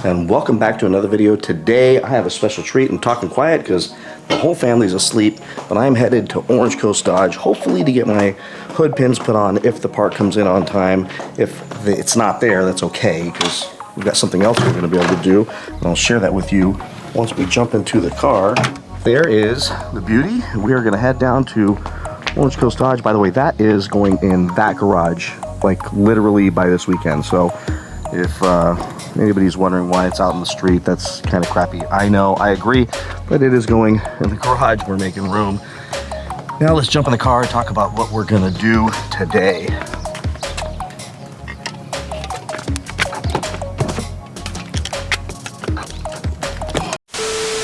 and welcome back to another video. Today I have a special treat. I'm talking quiet because the whole family's asleep, but I'm headed to Orange Coast Dodge, hopefully to get my hood pins put on if the part comes in on time. If it's not there, that's okay, because we've got something else we're going to be able to do, and I'll share that with you once we jump into the car. There is the beauty. We are going to head down to Orange Coast Dodge. By the way, that is going in that garage, like literally by this weekend. So if anybody's wondering why it's out in the street, that's kind of crappy. I know, I agree, but it is going in the garage. We're making room. Now let's jump in the car and talk about what we're gonna do today.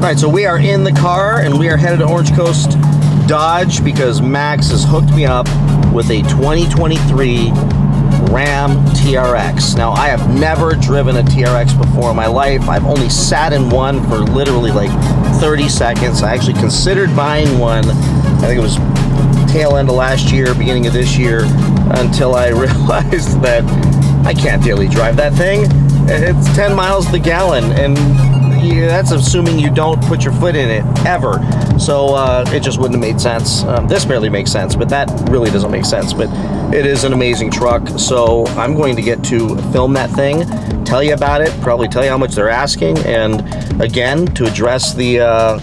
All right, so we are in the car and we are headed to Orange Coast Dodge because Max has hooked me up with a 2023 Ram TRX. Now, I have never driven a TRX before in my life. I've only sat in one for literally like 30 seconds. I actually considered buying one. I think it was tail end of last year, beginning of this year, until I realized that I can't daily drive that thing. It's 10 miles to the gallon, and yeah, that's assuming you don't put your foot in it ever. So it just wouldn't have made sense. This barely makes sense, but that really doesn't make sense. But it is an amazing truck. So I'm going to get to film that thing, tell you about it, probably tell you how much they're asking, and again, to address the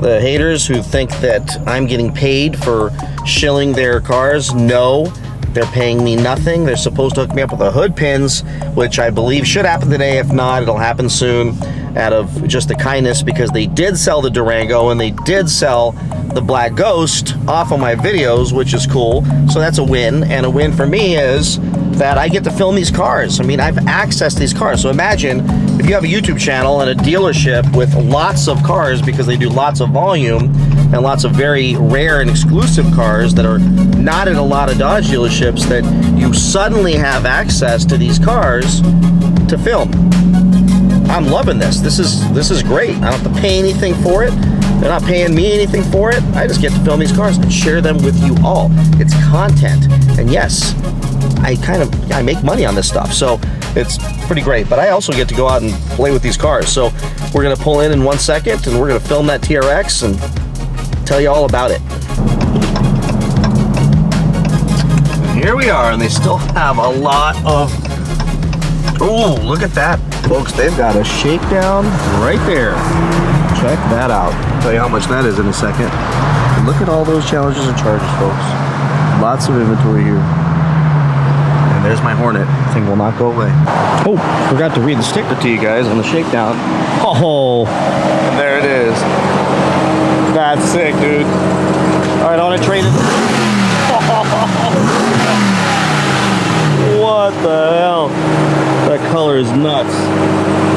haters who think that I'm getting paid for shilling their cars. No, they're paying me nothing. They're supposed to hook me up with the hood pins, which I believe should happen today. If not, it'll happen soon, out of just the kindness, because they did sell the Durango and they did sell the Black Ghost off of my videos, which is cool. So that's a win, and a win for me is that I get to film these cars. I mean, I've accessed these cars. So imagine if you have a YouTube channel and a dealership with lots of cars, because they do lots of volume and lots of very rare and exclusive cars that are not in a lot of Dodge dealerships, that you suddenly have access to these cars to film. I'm loving this. This is great. I don't have to pay anything for it. They're not paying me anything for it. I just get to film these cars and share them with you all. It's content. And yes, I make money on this stuff, so it's pretty great. But I also get to go out and play with these cars. So we're gonna pull in 1 second and we're gonna film that TRX and tell you all about it. And here we are, and they still have a lot of, oh, look at that. Folks, they've got a shakedown right there. Check that out. I'll tell you how much that is in a second. And look at all those challenges and charges, folks. Lots of inventory here. And there's my Hornet. The thing will not go away. Oh, forgot to read the sticker to you guys on the shakedown. Oh, and there it is. That's sick, dude. All right, I want to trade it. What the hell? That color is nuts.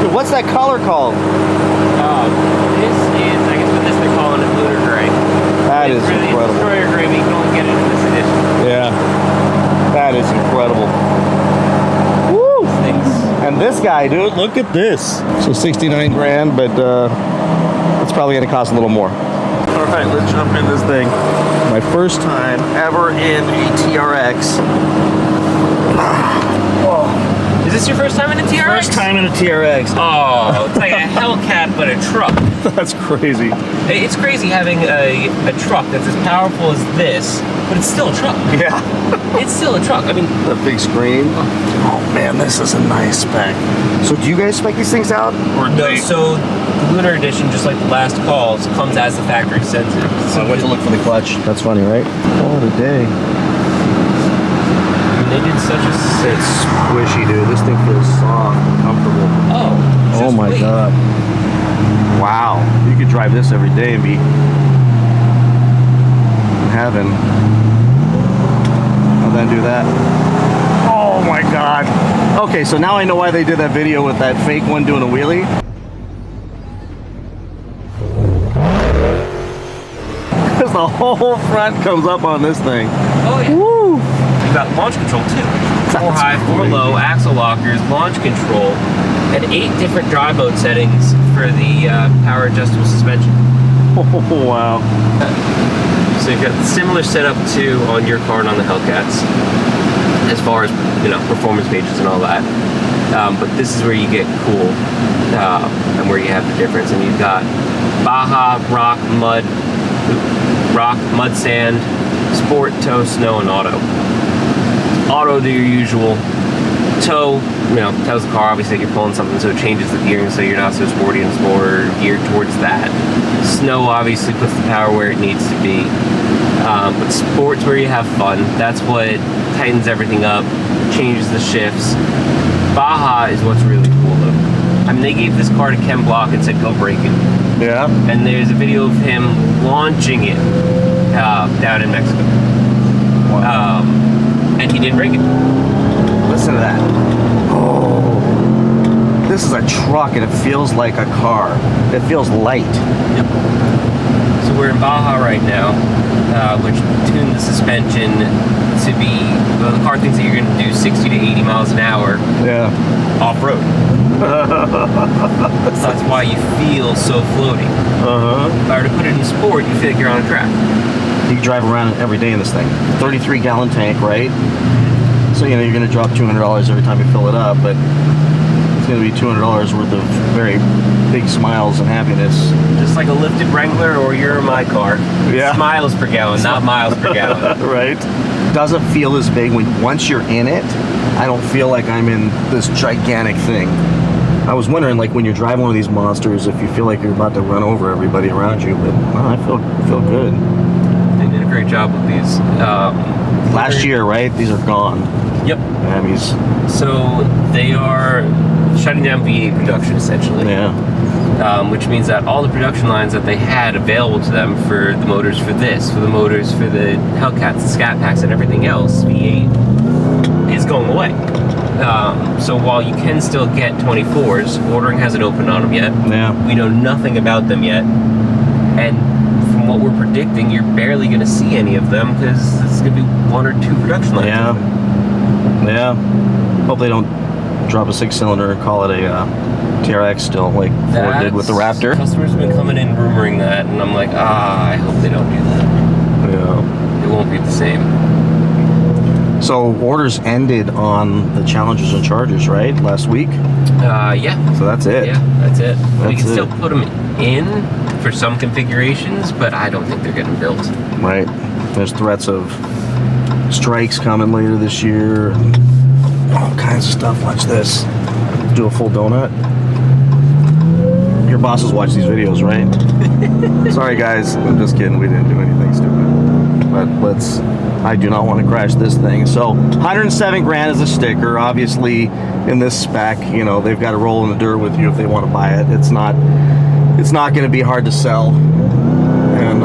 Dude, what's that color called? This is, I guess, what they're calling it, Lunar Gray. That is really incredible. Destroyer Gray, but you can only get it in this edition. Yeah, that is incredible. Woo! And this guy, dude, look at this. So 69 grand, but it's probably gonna cost a little more. All right, let's jump in this thing. My first time ever in a TRX. Is this your first time in a TRX? First time in a TRX. Oh, it's like a Hellcat, but a truck. That's crazy. It's crazy having a truck that's as powerful as this, but it's still a truck. Yeah. It's still a truck. I mean, the big screen. Oh man, this is a nice spec. So do you guys spec these things out? Or no, so the Lunar Edition, just like the last calls, comes as the factory sends it. So I went to look for the clutch. That's funny, right? What a day. They did such a... It's squishy, dude. This thing feels soft and comfortable. Oh my God. Wow. You could drive this every day and be in heaven. And then do that. Oh my God. Okay, so now I know why they did that video with that fake one doing a wheelie. Because the whole front comes up on this thing. Oh yeah. Woo! You've got launch control too. 4 high, 4 low, axle lockers, launch control, and 8 different drive mode settings for the power adjustable suspension. Oh, wow. So you've got similar setup too on your car and on the Hellcats, as far as, you know, performance pages and all that. but this is where you get cool and where you have the difference. And you've got Baja, rock, mud, sand, sport, tow, snow, and auto. Auto, do your usual. Tow, tows the car, obviously you're pulling something, so it changes the gearing, so you're not so sporty and it's more geared towards that. Snow obviously puts the power where it needs to be. But sport's where you have fun. That's what tightens everything up, changes the shifts. Baja is what's really cool though. I mean, they gave this car to Ken Block and said, go break it. Yeah. And there's a video of him launching it down in Mexico. Wow. And he didn't break it. Listen to that. Oh, this is a truck and it feels like a car. It feels light. Yep. So we're in Baja right now, which tuned the suspension to be, well, the car thinks that you're going to do 60 to 80 miles an hour Yeah. off-road. That's why you feel so floaty. If I were to put it in sport, you feel like you're on a track. You can drive around every day in this thing. 33-gallon tank, right? So, you're going to drop $200 every time you fill it up, but it's going to be $200 worth of very big smiles and happiness. Just like a lifted Wrangler or your my car. Yeah. Smiles per gallon, not miles per gallon. Right. Doesn't feel as big once you're in it. I don't feel like I'm in this gigantic thing. I was wondering, like, when you're driving one of these monsters, if you feel like you're about to run over everybody around you, but no, I feel good. They did a great job with these. Last year, right? These are gone. Yep. So they are shutting down V8 production essentially. Yeah. Which means that all the production lines that they had available to them for the motors for this, for the motors for the Hellcats, the Scat Packs, and everything else, V8 is going away. So while you can still get 24s, ordering hasn't opened on them yet. Yeah. We know nothing about them yet. And from what we're predicting, you're barely going to see any of them because it's going to be 1 or 2 production lines. Yeah. Yeah. Hope they don't drop a 6-cylinder and call it a TRX still, like Ford did with the Raptor. Customers have been coming in rumoring that, and I'm like, I hope they don't do that. Yeah. It won't be the same. So orders ended on the Challengers and Chargers, right? Last week? Yeah. So that's it. Yeah, that's it. We That's can it. still put them in for some configurations, but I don't think they're getting built. Right. There's threats of strikes coming later this year. All kinds of stuff. Watch this. Do a full donut. Your bosses watch these videos, right? Sorry, guys. I'm just kidding. We didn't do anything stupid. But I do not want to crash this thing. So 107 grand is a sticker. Obviously, in this spec, they've got to roll in the dirt with you if they want to buy it. It's not going to be hard to sell. And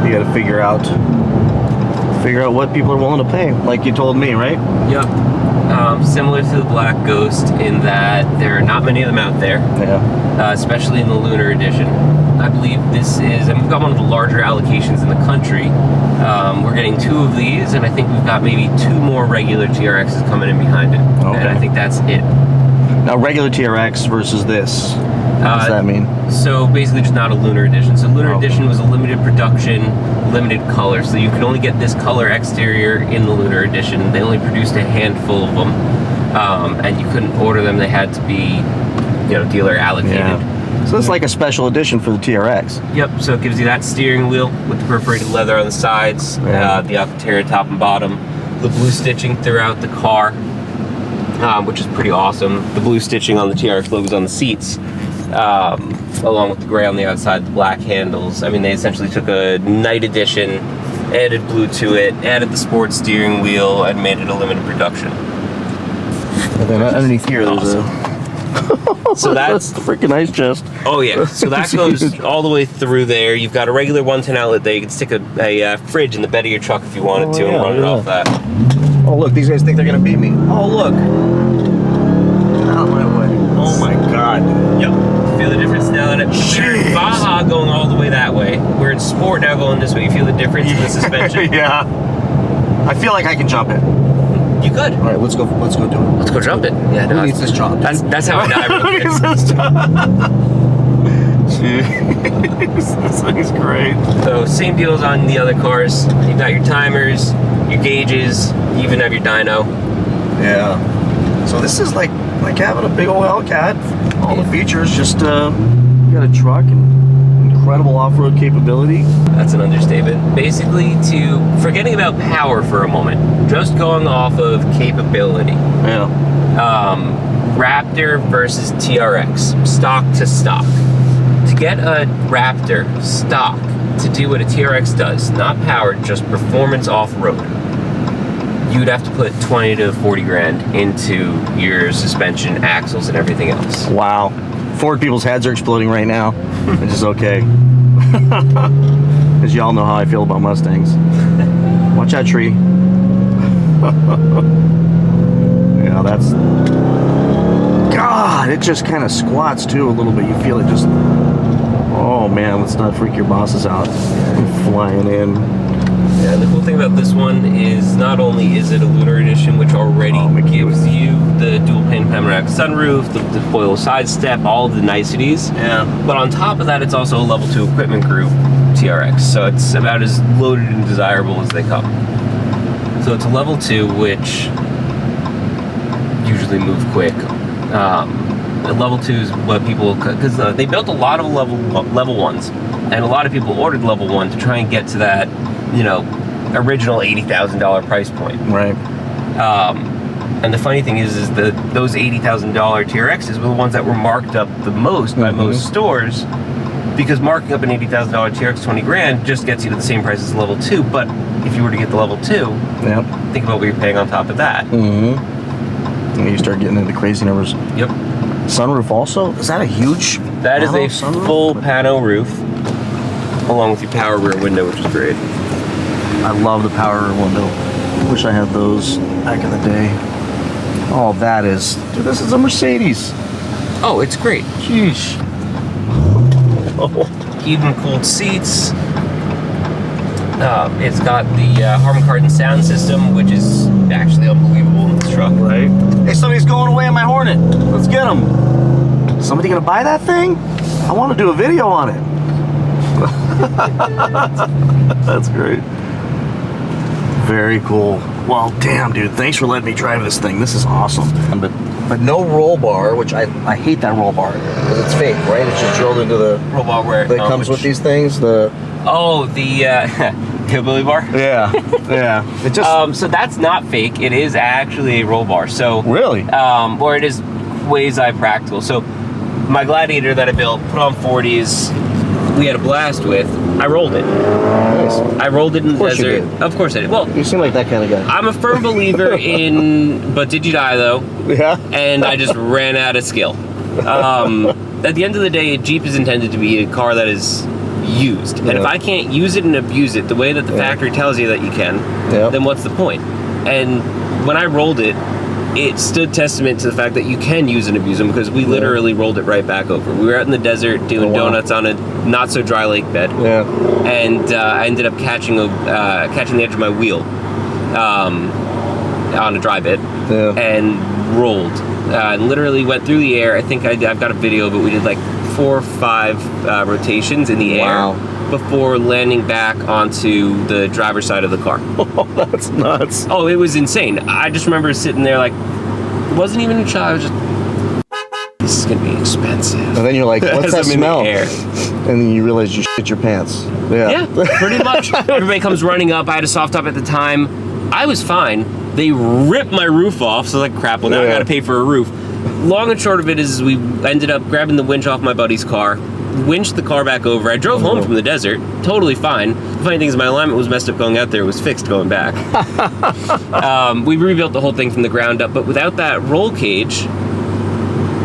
you got to figure out what people are willing to pay, like you told me, right? Yep. Similar to the Black Ghost in that there are not many of them out there. Yeah. Especially in the Lunar Edition. I believe this is, and we've got one of the larger allocations in the country. We're getting 2 of these, and I think we've got maybe 2 more regular TRXs coming in behind it. Okay. And I think that's it. Now, regular TRX versus this, what does that mean? So basically just not a Lunar Edition. So Lunar Edition was a limited production, limited color. So you could only get this color exterior in the Lunar Edition. They only produced a handful of them. And you couldn't order them. They had to be, dealer allocated. Yeah. So it's like a special edition for the TRX. Yep, so it gives you that steering wheel with the perforated leather on the sides, the Alcantara top and bottom, the blue stitching throughout the car, which is pretty awesome. The blue stitching on the TRX logos on the seats, along with the gray on the outside, the black handles. I mean, they essentially took a night edition, added blue to it, added the sports steering wheel, and made it a limited production. And then underneath here, there's So that's the freaking ice chest. Oh yeah, so that goes all the way through there. You've got a regular 110 outlet there. You can stick a fridge in the bed of your truck if you wanted to and run it off that. Oh look, these guys think they're gonna beat me. Oh look. Out of my way. Oh my god. Yep. Feel the difference now that we're in Baja going all the way that way. We're in Sport now going this way. You feel the difference in the suspension? Yeah. I feel like I can jump it. You could. All right, let's go do it. Let's go jump it. Yeah, Who needs this job? That's how I die real quick. Jeez, this thing's great. So same deal as on the other cars. You've got your timers, your gauges, you even have your dyno. Yeah. So this is like having a big old Hellcat. All the features, just you got a truck and incredible off-road capability. That's an understatement. Basically, forgetting about power for a moment, just going off of capability. Yeah. Raptor versus TRX, stock to stock. To get a Raptor stock to do what a TRX does, not powered, just performance off-road, you'd have to put 20 to 40 grand into your suspension, axles, and everything else. Wow. Ford people's heads are exploding right now, which is okay. As y'all know how I feel about Mustangs. Watch that tree. Yeah, that's... God, it just kind of squats too a little bit. You feel it just... Oh man, let's not freak your bosses out. I'm flying in. Yeah, the cool thing about this one is not only is it a Lunar Edition, which already gives you the dual-pane panoramic sunroof, the foil side step, all of the niceties. Yeah. But on top of that, it's also a level 2 equipment group TRX, so it's about as loaded and desirable as they come. So it's a level 2, which usually move quick. Level 2 is what people, because they built a lot of level 1s, and a lot of people ordered level 1 to try and get to that, you know, original $80,000 price point. Right. And the funny thing is that those $80,000 TRXs were the ones that were marked up the most by most stores, because marking up an $80,000 TRX 20 grand just gets you to the same price as level 2. But if you were to get the level 2, Yep. think about what you're paying on top of that. And you start getting into crazy numbers. Yep. Sunroof also? Is that a huge... That is a sunroof? full pano roof, along with your power rear window, which is great. I love the power rear window. Wish I had those back in the day. Oh, that is... Dude, this is a Mercedes. Oh, it's great. Sheesh. Oh. Heated and cooled seats. It's got the Harman Kardon sound system, which is actually unbelievable in this truck. Right? Hey, somebody's going away on my Hornet. Let's get him. Somebody gonna buy that thing? I want to do a video on it. That's great. Very cool. Well, damn, dude. Thanks for letting me drive this thing. This is awesome. But no roll bar, which I hate that roll bar because it's fake, right? It's just drilled into the Roll bar where that comes with these things. The hillbilly bar. yeah, yeah. It just So that's not fake. It is actually a roll bar. So really. Or it is quasi practical. So my Gladiator that I built, put on 40s, we had a blast with. I rolled it. Nice. I rolled it in the Of course you desert. did. Of course I did. Well, You seem like that kind of guy. I'm a firm believer in but did you die though? Yeah. And I just ran out of skill. At the end of the day, a Jeep is intended to be a car that is used. And if I can't use it and abuse it the way that the factory tells you that you can, then what's the point? And when I rolled it, it stood testament to the fact that you can use and abuse them, because we literally rolled it right back over. We were out in the desert doing donuts on a not so dry lake bed, and I ended up catching the edge of my wheel on a dry bit and rolled. And literally went through the air. I think I've got a video of it. We did like 4 or 5 rotations in the air before landing back onto the driver's side of the car. Oh, that's nuts. Oh, it was insane. I just remember sitting there like, it wasn't even a child. I was just, this is gonna be expensive. And then you're like, what's that smell? In the air. And then you realize you shit your pants. Yeah, pretty much. Everybody comes running up. I had a soft top at the time. I was fine. They ripped my roof off, so I was like, crap, well now I gotta pay for a roof. Long and short of it is we ended up grabbing the winch off my buddy's car, winched the car back over. I drove home from the desert, totally fine. The funny thing is my alignment was messed up going out there, it was fixed going back. We rebuilt the whole thing from the ground up, but without that roll cage,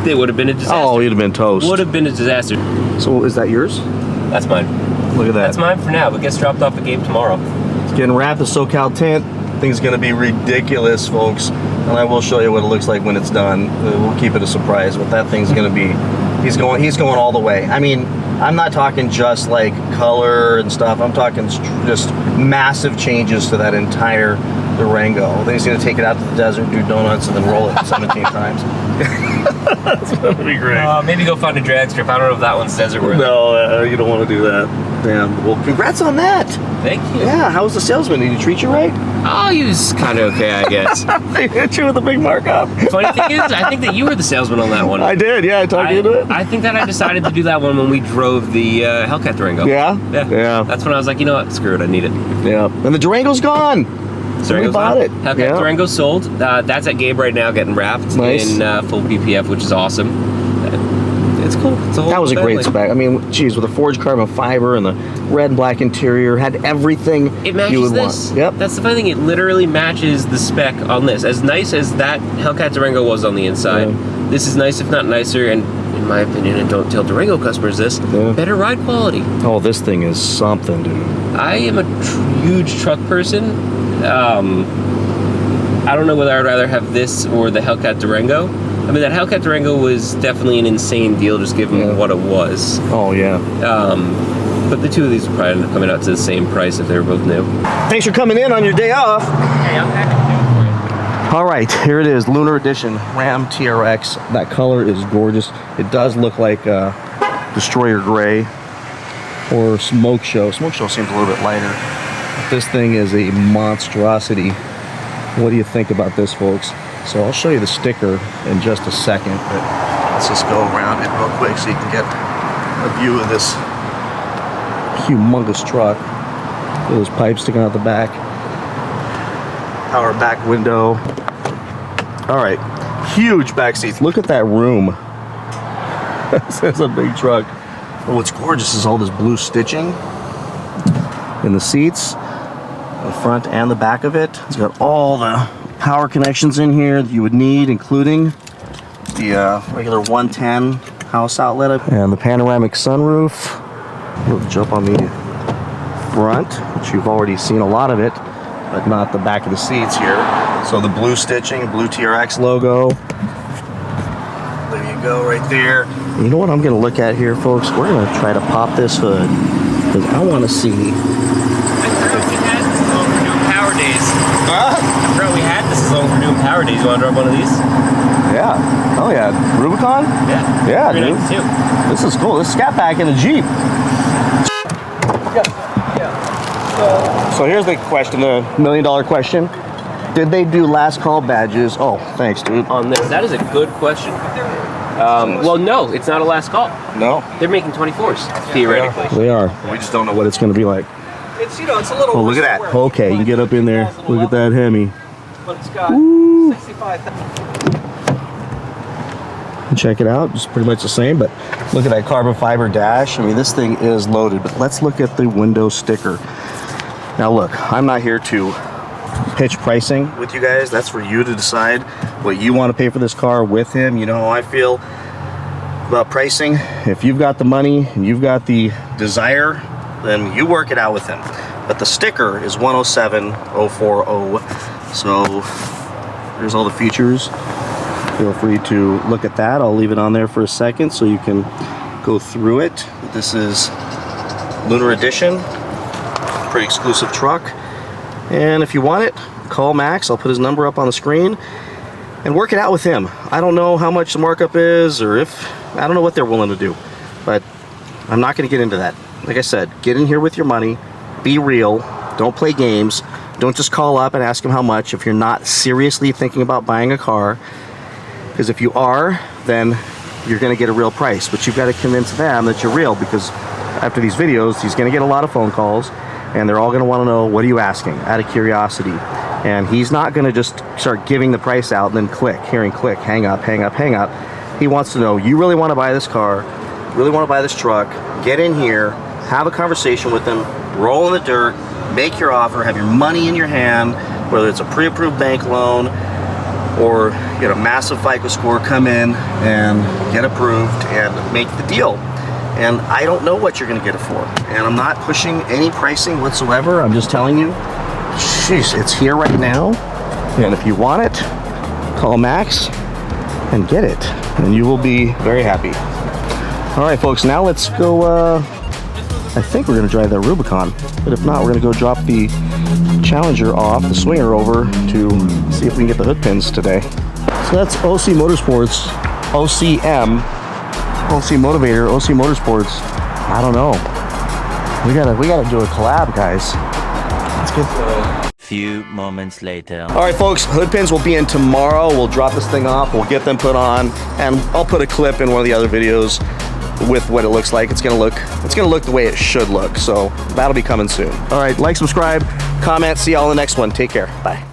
it would have been a disaster. Oh, you'd have been toast. Would have been a disaster. So is that yours? That's mine. Look at that. That's mine for now, but gets dropped off at Gabe tomorrow. It's getting wrapped the SoCal tint. Thing's gonna be ridiculous, folks. And I will show you what it looks like when it's done. We'll keep it a surprise, but that thing's gonna be, he's going all the way. I mean, I'm not talking just like color and stuff. I'm talking just massive changes to that entire Durango. I think he's gonna take it out to the desert, do donuts, and then roll it 17 times. That's gonna be great. Maybe go find a drag strip. I don't know if that one's desert worthy. No, you don't want to do that. Damn. Well, congrats on that. Thank you. Yeah, how was the salesman? Did he treat you right? Oh, he was kind of okay, I guess. They hit you with a big markup. Funny thing is, I think that you were the salesman on that one. I did, yeah, I talked you into it. I think that I decided to do that one when we drove the Hellcat Durango. Yeah? Yeah. That's when I was like, you know what, screw it, I need it. Yeah. And the Durango's gone. So we bought it. Hellcat Durango sold. That's at Gabe right now, getting wrapped in full PPF, which is awesome. It's cool. It's a whole that was a family. great spec. I mean, geez, with a forged carbon fiber and the red and black interior, had everything it matches you would this. want. Yep. That's the funny thing. It literally matches the spec on this. As nice as that Hellcat Durango was on the inside, this is nice, if not nicer, and in my opinion, and don't tell Durango customers this, better ride quality. Oh, this thing is something, dude. I am a huge truck person. I don't know whether I'd rather have this or the Hellcat Durango. I mean, that Hellcat Durango was definitely an insane deal, just given what it was. Oh, yeah. But the two of these would probably end up coming out to the same price if they were both new. Thanks for coming in on your day off. Hey, I'm happy to do it for you. All right, here it is, Lunar Edition Ram TRX. That color is gorgeous. It does look like Destroyer Gray or Smoke Show. Smoke Show seems a little bit lighter. But this thing is a monstrosity. What do you think about this, folks? So I'll show you the sticker in just a second, but let's just go around it real quick so you can get a view of this humongous truck. Look at those pipes sticking out the back. Power back window. All right, huge back seats. Look at that room. This is a big truck. But what's gorgeous is all this blue stitching in the seats, the front and the back of it. It's got all the power connections in here that you would need, including the regular 110 house outlet and the panoramic sunroof. We'll jump on the front, which you've already seen a lot of it, but not the back of the seats here. So the blue stitching, blue TRX logo. There you go, right there. You know what I'm going to look at here, folks? We're going to try to pop this hood because I want to see. I forgot we had this as long as we're doing power days. You want to drop one of these? Yeah. Oh yeah. Rubicon? Yeah. Yeah, dude. This is cool. This is Scat Pack in a Jeep. Yeah. So here's the question, the $1 million question. Did they do last call badges? Oh, thanks, dude. On this, that is a good question. Well, no, it's not a last call. No. They're making 24s, theoretically. They are. We just don't know what it's going to be like. It's, you know, it's a little. Oh, look at that. Okay, you can get up in there. Look at that Hemi. But it's got 65,000. Check it out. It's pretty much the same, but look at that carbon fiber dash. I mean, this thing is loaded, but let's look at the window sticker. Now look, I'm not here to pitch pricing with you guys. That's for you to decide what you want to pay for this car with him. You know how I feel about pricing. If you've got the money and you've got the desire, then you work it out with him. But the sticker is 107040. So there's all the features. Feel free to look at that. I'll leave it on there for a second so you can go through it. This is Lunar Edition. Pretty exclusive truck. And if you want it, call Max. I'll put his number up on the screen and work it out with him. I don't know how much the markup is, or I don't know what they're willing to do, but I'm not going to get into that. Like I said, get in here with your money, be real, don't play games, don't just call up and ask him how much if you're not seriously thinking about buying a car, because if you are, then you're going to get a real price, but you've got to convince them that you're real, because after these videos, he's going to get a lot of phone calls, and they're all going to want to know, what are you asking, out of curiosity. And he's not going to just start giving the price out and then click, hearing click, hang up, hang up, hang up. He wants to know, you really want to buy this car, really want to buy this truck, get in here, have a conversation with them, roll in the dirt, make your offer, have your money in your hand, whether it's a pre-approved bank loan or get a massive FICO score, come in and get approved and make the deal. And I don't know what you're going to get it for. And I'm not pushing any pricing whatsoever. I'm just telling you, jeez, it's here right now. And if you want it, call Max and get it. And you will be very happy. All right, folks, now let's go. I think we're going to drive that Rubicon. But if not, we're going to go drop the Challenger off, the swinger over to see if we can get the hood pins today. So that's OC Motorsports, OCM, OC Motivator, OC Motorsports. I don't know. We gotta do a collab, guys. Let's get. Few moments later. All right, folks, hood pins will be in tomorrow. We'll drop this thing off. We'll get them put on, and I'll put a clip in one of the other videos with what it looks like. It's gonna look the way it should look. So that'll be coming soon. All right, like, subscribe, comment. See y'all in the next one. Take care. Bye.